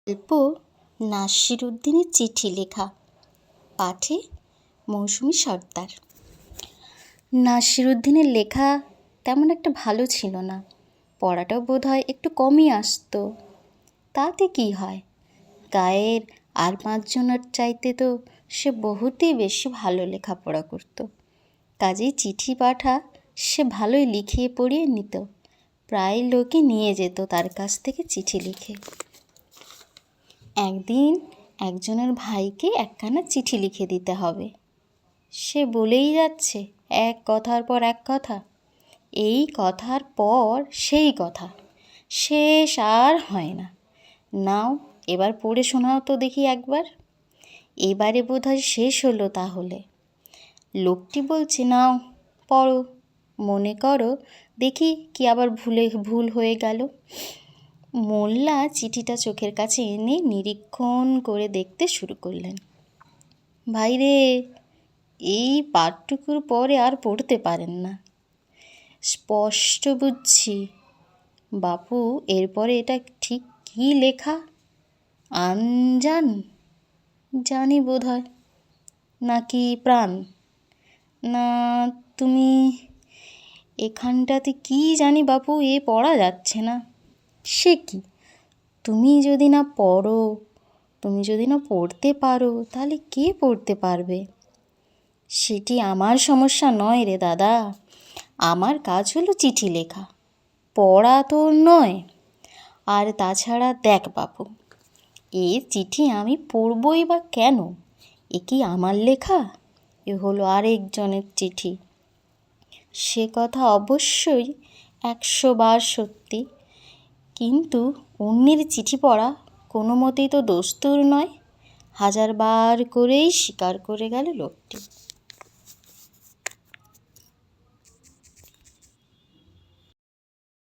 গল্প নাসিরুদ্দিনের চিঠি লেখা। পাঠে মৌসুমী সর্দার। নাসিরুদ্দিনের লেখা তেমন একটা ভালো ছিল না, পড়াটাও বোধহয় একটু কমই আসতো। তাতে কি হয়, গায়ের আর 5 জনের চাইতে তো সে বহুতই বেশি ভালো লেখাপড়া করত। কাজেই চিঠি পাঠা সে ভালোই লিখিয়ে পড়িয়ে নিত। প্রায় লোকই নিয়ে যেত তার কাছ থেকে চিঠি লিখে। একদিন একজনের ভাইকে একখানা চিঠি লিখে দিতে হবে। সে বলেই যাচ্ছে এক কথার পর এক কথা, এই কথার পর সেই কথা, শেষ আর হয় না। নাও এবার পড়ে শোনাও তো দেখি একবার। এবারে বোধহয় শেষ হলো তাহলে। লোকটি বলছে, নাও পড়ো, মনে করো দেখি কি আবার ভুল হয়ে গেল। মোল্লা চিঠিটা চোখের কাছে এনে নিরীক্ষণ করে দেখতে শুরু করলেন। ভাই রে, এই পাঠটুকুর পরে আর পড়তে পারেন না। স্পষ্ট বুঝছি বাপু, এরপরে এটা ঠিক কী লেখা? আনজান জানি বোধহয়, নাকি প্রাণ, না তুমি এখানটাতে কি জানি বাপু, এ পড়া যাচ্ছে না। সে কি, তুমি যদি না পড়ো, তুমি যদি না পড়তে পারো, তাহলে কে পড়তে পারবে? সেটি আমার সমস্যা নয় রে দাদা, আমার কাজ হলো চিঠি লেখা, পড়া তো নয়। আর তাছাড়া দেখ বাপু, এই চিঠি আমি পড়বই বা কেন? এ কি আমার লেখা? এ হলো আরেকজনের চিঠি। সে কথা অবশ্যই 100 বার সত্যি, কিন্তু অন্যের চিঠি পড়া কোনো মতেই তো দস্তুর নয়, 1000 বার করেই স্বীকার করে গেল লোকটি।